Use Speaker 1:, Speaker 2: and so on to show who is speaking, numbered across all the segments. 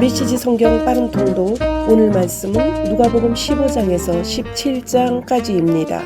Speaker 1: 메시지 성경 빠른 통독. 오늘 말씀은 누가복음 15장에서 17장까지입니다.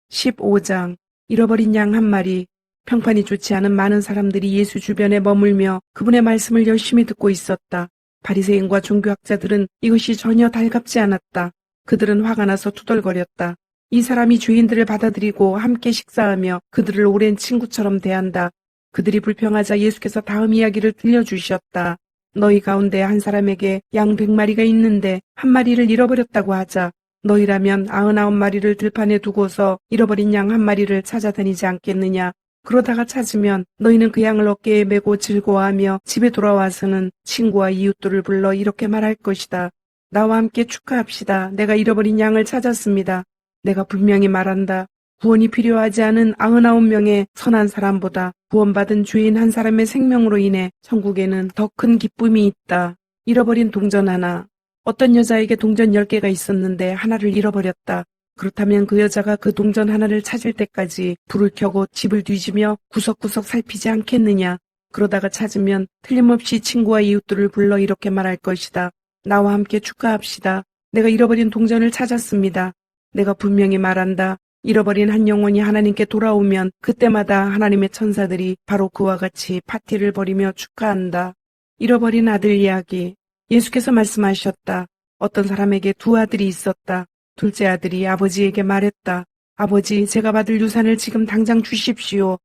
Speaker 2: 15장. 잃어버린 양 한 마리. 평판이 좋지 않은 많은 사람들이 예수 주변에 머물며 그분의 말씀을 열심히 듣고 있었다. 바리새인과 종교학자들은 이것이 전혀 달갑지 않았다. 그들은 화가 나서 투덜거렸다. 이 사람이 죄인들을 받아들이고 함께 식사하며 그들을 오랜 친구처럼 대한다. 그들이 불평하자 예수께서 다음 이야기를 들려주셨다. 너희 가운데 한 사람에게 양 100마리가 있는데 한 마리를 잃어버렸다고 하자. 너희라면 99마리를 들판에 두고서 잃어버린 양 한 마리를 찾아다니지 않겠느냐. 그러다가 찾으면 너희는 그 양을 어깨에 메고 즐거워하며 집에 돌아와서는 친구와 이웃들을 불러 이렇게 말할 것이다. 나와 함께 축하합시다. 내가 잃어버린 양을 찾았습니다. 내가 분명히 말한다. 구원이 필요하지 않은 99명의 선한 사람보다 구원받은 죄인 한 사람의 생명으로 인해 천국에는 더 큰 기쁨이 있다. 잃어버린 동전 하나. 어떤 여자에게 동전 10개가 있었는데 하나를 잃어버렸다. 그렇다면 그 여자가 그 동전 하나를 찾을 때까지 불을 켜고 집을 뒤지며 구석구석 살피지 않겠느냐. 그러다가 찾으면 틀림없이 친구와 이웃들을 불러 이렇게 말할 것이다. 나와 함께 축하합시다. 내가 잃어버린 동전을 찾았습니다. 내가 분명히 말한다. 잃어버린 한 영혼이 하나님께 돌아오면 그때마다 하나님의 천사들이 바로 그와 같이 파티를 벌이며 축하한다. 잃어버린 아들 이야기. 예수께서 말씀하셨다. 어떤 사람에게 두 아들이 있었다. 둘째 아들이 아버지에게 말했다. 아버지, 제가 받을 유산을 지금 당장 주십시오.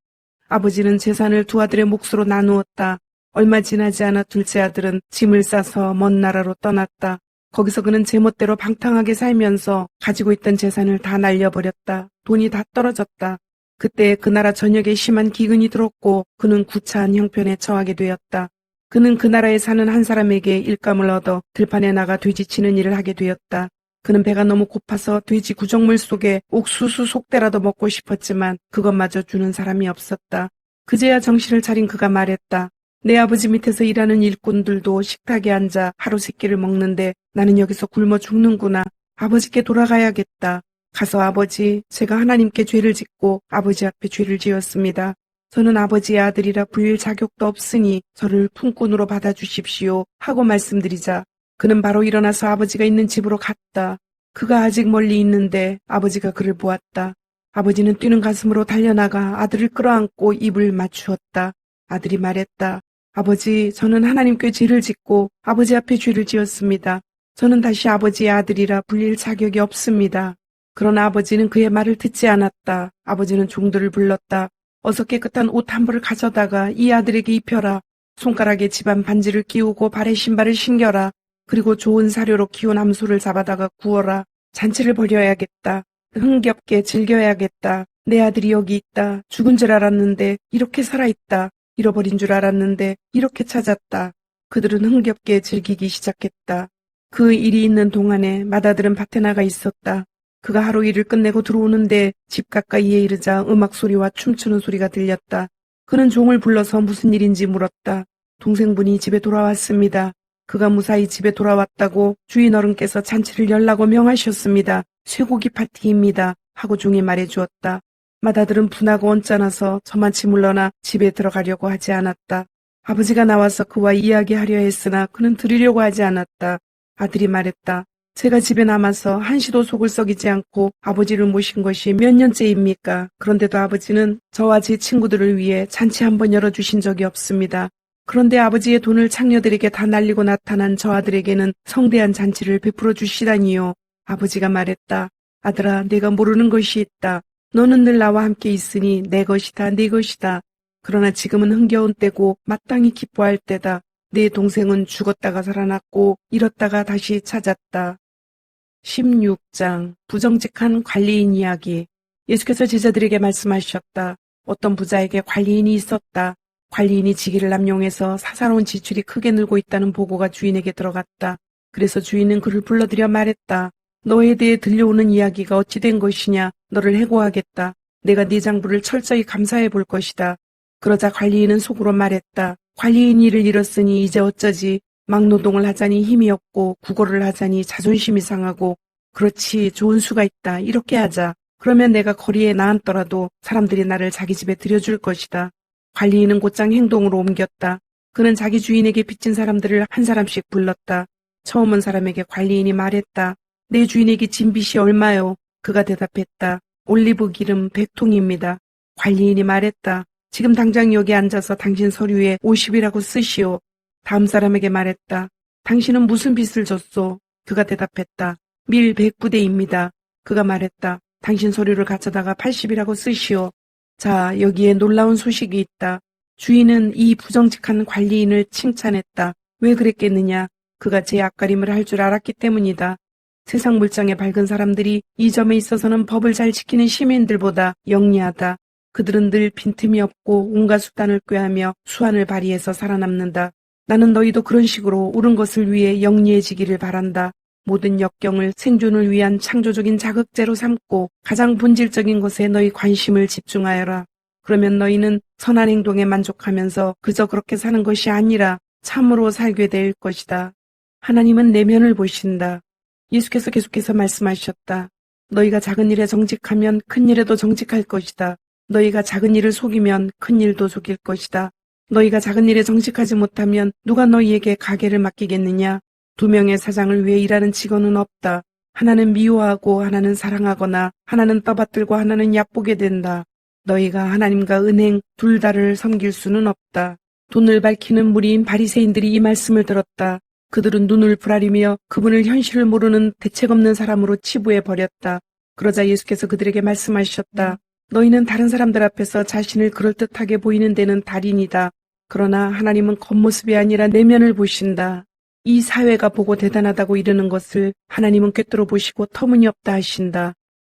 Speaker 2: 아버지는 재산을 두 아들의 몫으로 나누었다. 얼마 지나지 않아 둘째 아들은 짐을 싸서 먼 나라로 떠났다. 거기서 그는 제멋대로 방탕하게 살면서 가지고 있던 재산을 다 날려버렸다. 돈이 다 떨어졌다. 그때 그 나라 전역에 심한 기근이 들었고 그는 구차한 형편에 처하게 되었다. 그는 그 나라에 사는 한 사람에게 일감을 얻어 들판에 나가 돼지치는 일을 하게 되었다. 그는 배가 너무 고파서 돼지 구정물 속에 옥수수 속대라도 먹고 싶었지만 그것마저 주는 사람이 없었다. 그제야 정신을 차린 그가 말했다. 내 아버지 밑에서 일하는 일꾼들도 식탁에 앉아 하루 세 끼를 먹는데 나는 여기서 굶어 죽는구나. 아버지께 돌아가야겠다. 가서 아버지, 제가 하나님께 죄를 짓고 아버지 앞에 죄를 지었습니다. 저는 아버지의 아들이라 불릴 자격도 없으니 저를 품꾼으로 받아주십시오 하고 말씀드리자 그는 바로 일어나서 아버지가 있는 집으로 갔다. 그가 아직 멀리 있는데 아버지가 그를 보았다. 아버지는 뛰는 가슴으로 달려나가 아들을 끌어안고 입을 맞추었다. 아들이 말했다. 아버지, 저는 하나님께 죄를 짓고 아버지 앞에 죄를 지었습니다. 저는 다시 아버지의 아들이라 불릴 자격이 없습니다. 그러나 아버지는 그의 말을 듣지 않았다. 아버지는 종들을 불렀다. 어서 깨끗한 옷 한 벌을 가져다가 이 아들에게 입혀라. 손가락에 집안 반지를 끼우고 발에 신발을 신겨라. 그리고 좋은 사료로 키운 암소를 잡아다가 구워라. 잔치를 벌여야겠다. 흥겹게 즐겨야겠다. 내 아들이 여기 있다. 죽은 줄 알았는데 이렇게 살아있다. 잃어버린 줄 알았는데 이렇게 찾았다. 그들은 흥겹게 즐기기 시작했다. 그 일이 있는 동안에 맏아들은 밭에 나가 있었다. 그가 하루 일을 끝내고 들어오는데 집 가까이에 이르자 음악 소리와 춤추는 소리가 들렸다. 그는 종을 불러서 무슨 일인지 물었다. 동생분이 집에 돌아왔습니다. 그가 무사히 집에 돌아왔다고 주인 어른께서 잔치를 열라고 명하셨습니다. 쇠고기 파티입니다. 하고 종이 말해주었다. 맏아들은 분하고 언짢아서 저만치 물러나 집에 들어가려고 하지 않았다. 아버지가 나와서 그와 이야기하려 했으나 그는 들으려고 하지 않았다. 아들이 말했다. 제가 집에 남아서 한시도 속을 썩이지 않고 아버지를 모신 것이 몇 년째입니까? 그런데도 아버지는 저와 제 친구들을 위해 잔치 한번 열어주신 적이 없습니다. 그런데 아버지의 돈을 창녀들에게 다 날리고 나타난 저 아들에게는 성대한 잔치를 베풀어 주시다니요. 아버지가 말했다. 아들아, 내가 모르는 것이 있다. 너는 늘 나와 함께 있으니 내 것이다, 네 것이다. 그러나 지금은 흥겨운 때고 마땅히 기뻐할 때다. 내 동생은 죽었다가 살아났고 잃었다가 다시 찾았다. 16장. 부정직한 관리인 이야기. 예수께서 제자들에게 말씀하셨다. 어떤 부자에게 관리인이 있었다. 관리인이 지기를 남용해서 사사로운 지출이 크게 늘고 있다는 보고가 주인에게 들어갔다. 그래서 주인은 그를 불러들여 말했다. 너에 대해 들려오는 이야기가 어찌 된 것이냐. 너를 해고하겠다. 내가 네 장부를 철저히 감사해 볼 것이다. 그러자 관리인은 속으로 말했다. 관리인 일을 잃었으니 이제 어쩌지. 막노동을 하자니 힘이 없고 구걸을 하자니 자존심이 상하고 그렇지 좋은 수가 있다. 이렇게 하자. 그러면 내가 거리에 나앉더라도 사람들이 나를 자기 집에 들여줄 것이다. 관리인은 곧장 행동으로 옮겼다. 그는 자기 주인에게 빚진 사람들을 한 사람씩 불렀다. 처음 온 사람에게 관리인이 말했다. 내 주인에게 진 빚이 얼마요? 그가 대답했다. 올리브 기름 100통입니다. 관리인이 말했다. 지금 당장 여기 앉아서 당신 서류에 50이라고 쓰시오. 다음 사람에게 말했다. 당신은 무슨 빚을 졌소? 그가 대답했다. 밀 100부대입니다. 그가 말했다. 당신 서류를 가져다가 80이라고 쓰시오. 자, 여기에 놀라운 소식이 있다. 주인은 이 부정직한 관리인을 칭찬했다. 왜 그랬겠느냐? 그가 제 앞가림을 할 줄 알았기 때문이다. 세상 물정에 밝은 사람들이 이 점에 있어서는 법을 잘 지키는 시민들보다 영리하다. 그들은 늘 빈틈이 없고 온갖 수단을 꾀하며 수완을 발휘해서 살아남는다. 나는 너희도 그런 식으로 옳은 것을 위해 영리해지기를 바란다. 모든 역경을 생존을 위한 창조적인 자극제로 삼고 가장 본질적인 것에 너희 관심을 집중하여라. 그러면 너희는 선한 행동에 만족하면서 그저 그렇게 사는 것이 아니라 참으로 살게 될 것이다. 하나님은 내면을 보신다. 예수께서 계속해서 말씀하셨다. 너희가 작은 일에 정직하면 큰 일에도 정직할 것이다. 너희가 작은 일을 속이면 큰 일도 속일 것이다. 너희가 작은 일에 정직하지 못하면 누가 너희에게 가게를 맡기겠느냐? 두 명의 사장을 위해 일하는 직원은 없다. 하나는 미워하고 하나는 사랑하거나 하나는 떠받들고 하나는 얕보게 된다. 너희가 하나님과 은행 둘 다를 섬길 수는 없다. 돈을 밝히는 무리인 바리새인들이 이 말씀을 들었다. 그들은 눈을 부라리며 그분을 현실을 모르는 대책 없는 사람으로 치부해 버렸다. 그러자 예수께서 그들에게 말씀하셨다. 너희는 다른 사람들 앞에서 자신을 그럴듯하게 보이는 데는 달인이다. 그러나 하나님은 겉모습이 아니라 내면을 보신다. 이 사회가 보고 대단하다고 이르는 것을 하나님은 꿰뚫어 보시고 터무니없다 하신다.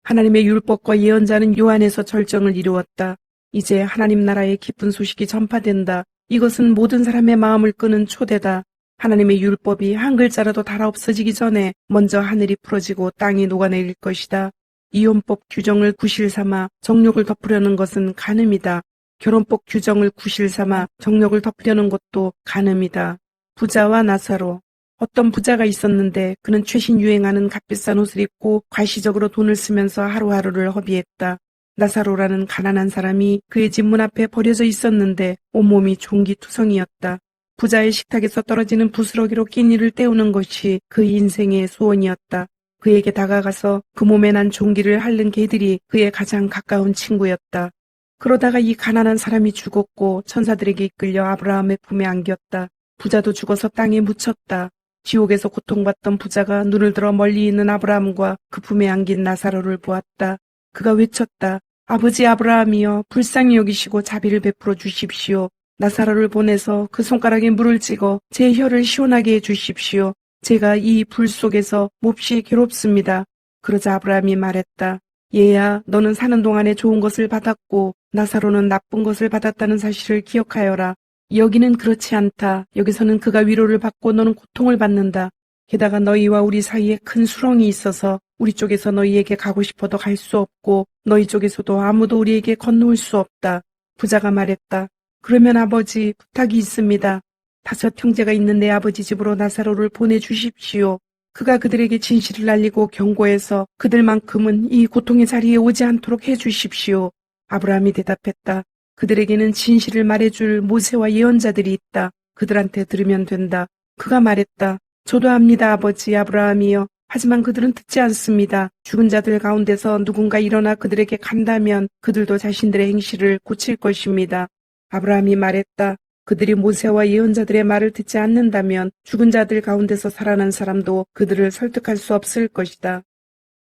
Speaker 2: 하나님의 율법과 예언자는 요한에서 절정을 이루었다. 이제 하나님 나라의 기쁜 소식이 전파된다. 이것은 모든 사람의 마음을 끄는 초대다. 하나님의 율법이 한 글자라도 달아 없어지기 전에 먼저 하늘이 풀어지고 땅이 녹아내릴 것이다. 이혼법 규정을 구실 삼아 정욕을 덮으려는 것은 간음이다. 결혼법 규정을 구실 삼아 정욕을 덮으려는 것도 간음이다. 부자와 나사로. 어떤 부자가 있었는데 그는 최신 유행하는 값비싼 옷을 입고 과시적으로 돈을 쓰면서 하루하루를 허비했다. 나사로라는 가난한 사람이 그의 집 문 앞에 버려져 있었는데 온몸이 종기투성이었다. 부자의 식탁에서 떨어지는 부스러기로 끼니를 때우는 것이 그 인생의 소원이었다. 그에게 다가가서 그 몸에 난 종기를 핥는 개들이 그의 가장 가까운 친구였다. 그러다가 이 가난한 사람이 죽었고 천사들에게 이끌려 아브라함의 품에 안겼다. 부자도 죽어서 땅에 묻혔다. 지옥에서 고통받던 부자가 눈을 들어 멀리 있는 아브라함과 그 품에 안긴 나사로를 보았다. 그가 외쳤다. 아버지 아브라함이여 불쌍히 여기시고 자비를 베풀어 주십시오. 나사로를 보내서 그 손가락에 물을 찍어 제 혀를 시원하게 해 주십시오. 제가 이 불 속에서 몹시 괴롭습니다. 그러자 아브라함이 말했다. 얘야, 너는 사는 동안에 좋은 것을 받았고 나사로는 나쁜 것을 받았다는 사실을 기억하여라. 여기는 그렇지 않다. 여기서는 그가 위로를 받고 너는 고통을 받는다. 게다가 너희와 우리 사이에 큰 수렁이 있어서 우리 쪽에서 너희에게 가고 싶어도 갈 수 없고 너희 쪽에서도 아무도 우리에게 건너올 수 없다. 부자가 말했다. 그러면 아버지, 부탁이 있습니다. 5 형제가 있는 내 아버지 집으로 나사로를 보내주십시오. 그가 그들에게 진실을 알리고 경고해서 그들만큼은 이 고통의 자리에 오지 않도록 해주십시오. 아브라함이 대답했다. 그들에게는 진실을 말해줄 모세와 예언자들이 있다. 그들한테 들으면 된다. 그가 말했다. 저도 압니다, 아버지 아브라함이여. 하지만 그들은 듣지 않습니다. 죽은 자들 가운데서 누군가 일어나 그들에게 간다면 그들도 자신들의 행실을 고칠 것입니다. 아브라함이 말했다. 그들이 모세와 예언자들의 말을 듣지 않는다면 죽은 자들 가운데서 살아난 사람도 그들을 설득할 수 없을 것이다.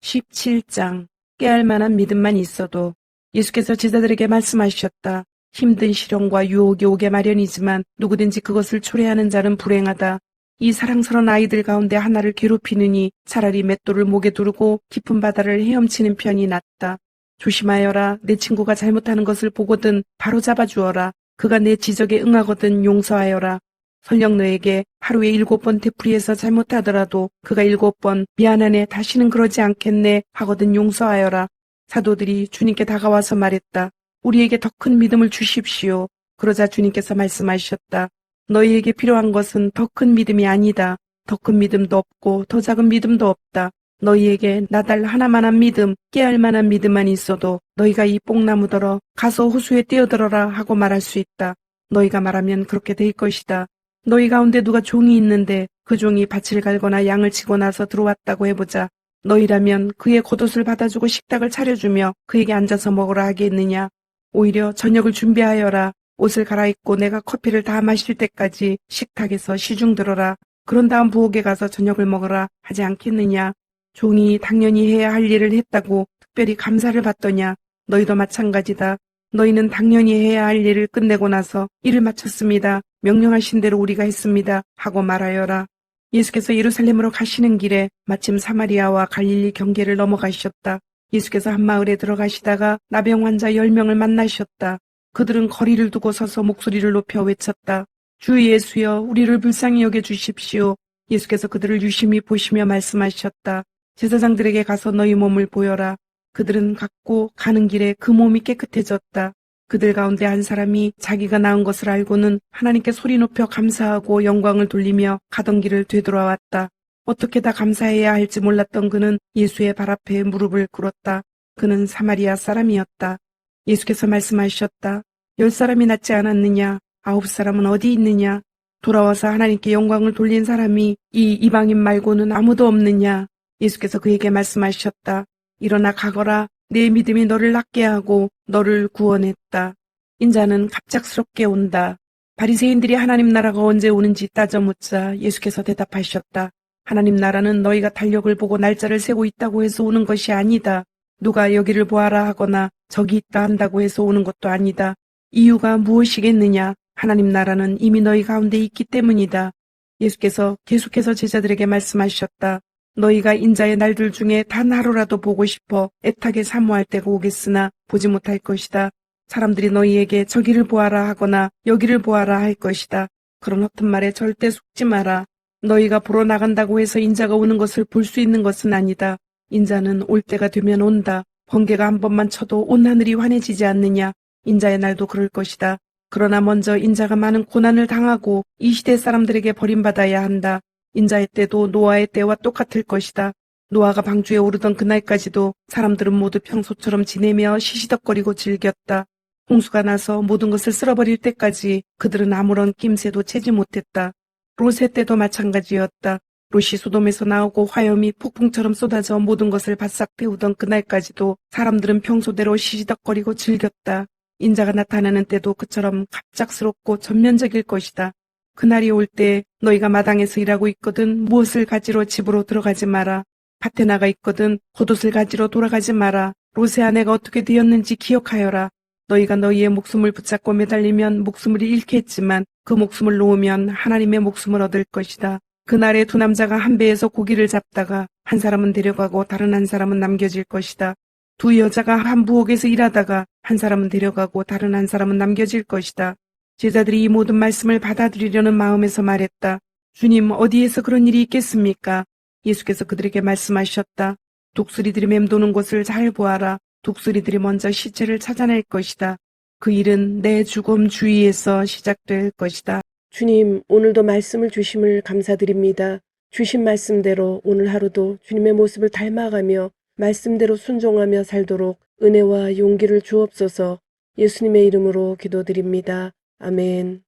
Speaker 2: 17장. 깨알 만한 믿음만 있어도. 예수께서 제자들에게 말씀하셨다. 힘든 시련과 유혹이 오게 마련이지만 누구든지 그것을 초래하는 자는 불행하다. 이 사랑스러운 아이들 가운데 하나를 괴롭히느니 차라리 맷돌을 목에 두르고 깊은 바다를 헤엄치는 편이 낫다. 조심하여라. 내 친구가 잘못하는 것을 보거든 바로 잡아주어라. 그가 내 지적에 응하거든 용서하여라. 설령 너에게 하루에 7번 되풀이해서 잘못하더라도 그가 7번 미안하네 다시는 그러지 않겠네 하거든 용서하여라. 사도들이 주님께 다가와서 말했다. 우리에게 더 큰 믿음을 주십시오. 그러자 주님께서 말씀하셨다. 너희에게 필요한 것은 더 큰 믿음이 아니다. 더 큰 믿음도 없고 더 작은 믿음도 없다. 너희에게 나달 하나만한 믿음, 깨알만한 믿음만 있어도 너희가 이 뽕나무더러 가서 호수에 뛰어들어라 하고 말할 수 있다. 너희가 말하면 그렇게 될 것이다. 너희 가운데 누가 종이 있는데 그 종이 밭을 갈거나 양을 치고 나서 들어왔다고 해보자. 너희라면 그의 겉옷을 받아주고 식탁을 차려주며 그에게 앉아서 먹으라 하겠느냐. 오히려 저녁을 준비하여라. 옷을 갈아입고 내가 커피를 다 마실 때까지 식탁에서 시중 들어라. 그런 다음 부엌에 가서 저녁을 먹으라 하지 않겠느냐. 종이 당연히 해야 할 일을 했다고 특별히 감사를 받더냐. 너희도 마찬가지다. 너희는 당연히 해야 할 일을 끝내고 나서 일을 마쳤습니다. 명령하신 대로 우리가 했습니다. 하고 말하여라. 예수께서 예루살렘으로 가시는 길에 마침 사마리아와 갈릴리 경계를 넘어가셨다. 예수께서 한 마을에 들어가시다가 나병 환자 10명을 만나셨다. 그들은 거리를 두고 서서 목소리를 높여 외쳤다. 주 예수여, 우리를 불쌍히 여겨 주십시오. 예수께서 그들을 유심히 보시며 말씀하셨다. 제사장들에게 가서 너희 몸을 보여라. 그들은 갔고 가는 길에 그 몸이 깨끗해졌다. 그들 가운데 한 사람이 자기가 나은 것을 알고는 하나님께 소리 높여 감사하고 영광을 돌리며 가던 길을 되돌아왔다. 어떻게 다 감사해야 할지 몰랐던 그는 예수의 발 앞에 무릎을 꿇었다. 그는 사마리아 사람이었다. 예수께서 말씀하셨다. 10사람이 낫지 않았느냐? 9사람은 어디 있느냐? 돌아와서 하나님께 영광을 돌린 사람이 이 이방인 말고는 아무도 없느냐? 예수께서 그에게 말씀하셨다. 일어나 가거라. 내 믿음이 너를 낫게 하고 너를 구원했다. 인자는 갑작스럽게 온다. 바리새인들이 하나님 나라가 언제 오는지 따져 묻자 예수께서 대답하셨다. 하나님 나라는 너희가 달력을 보고 날짜를 세고 있다고 해서 오는 것이 아니다. 누가 여기를 보아라 하거나 저기 있다 한다고 해서 오는 것도 아니다. 이유가 무엇이겠느냐? 하나님 나라는 이미 너희 가운데 있기 때문이다. 예수께서 계속해서 제자들에게 말씀하셨다. 너희가 인자의 날들 중에 단 하루라도 보고 싶어 애타게 사모할 때가 오겠으나 보지 못할 것이다. 사람들이 너희에게 저기를 보아라 하거나 여기를 보아라 할 것이다. 그런 허튼 말에 절대 속지 마라. 너희가 보러 나간다고 해서 인자가 오는 것을 볼 수 있는 것은 아니다. 인자는 올 때가 되면 온다. 번개가 한 번만 쳐도 온 하늘이 환해지지 않느냐. 인자의 날도 그럴 것이다. 그러나 먼저 인자가 많은 고난을 당하고 이 시대 사람들에게 버림받아야 한다. 인자의 때도 노아의 때와 똑같을 것이다. 노아가 방주에 오르던 그날까지도 사람들은 모두 평소처럼 지내며 시시덕거리고 즐겼다. 홍수가 나서 모든 것을 쓸어버릴 때까지 그들은 아무런 낌새도 채지 못했다. 롯의 때도 마찬가지였다. 롯이 소돔에서 나오고 화염이 폭풍처럼 쏟아져 모든 것을 바싹 태우던 그날까지도 사람들은 평소대로 시시덕거리고 즐겼다. 인자가 나타나는 때도 그처럼 갑작스럽고 전면적일 것이다. 그날이 올 때 너희가 마당에서 일하고 있거든 무엇을 가지러 집으로 들어가지 마라. 밭에 나가 있거든 겉옷을 가지러 돌아가지 마라. 롯의 아내가 어떻게 되었는지 기억하여라. 너희가 너희의 목숨을 붙잡고 매달리면 목숨을 잃게 했지만 그 목숨을 놓으면 하나님의 목숨을 얻을 것이다. 그날에 두 남자가 한 배에서 고기를 잡다가 한 사람은 데려가고 다른 한 사람은 남겨질 것이다. 두 여자가 한 부엌에서 일하다가 한 사람은 데려가고 다른 한 사람은 남겨질 것이다. 제자들이 이 모든 말씀을 받아들이려는 마음에서 말했다. 주님, 어디에서 그런 일이 있겠습니까? 예수께서 그들에게 말씀하셨다. 독수리들이 맴도는 곳을 잘 보아라. 독수리들이 먼저 시체를 찾아낼 것이다. 그 일은 내 죽음 주위에서 시작될 것이다.
Speaker 1: 주님, 오늘도 말씀을 주심을 감사드립니다. 주신 말씀대로 오늘 하루도 주님의 모습을 닮아가며 말씀대로 순종하며 살도록 은혜와 용기를 주옵소서. 예수님의 이름으로 기도드립니다. 아멘.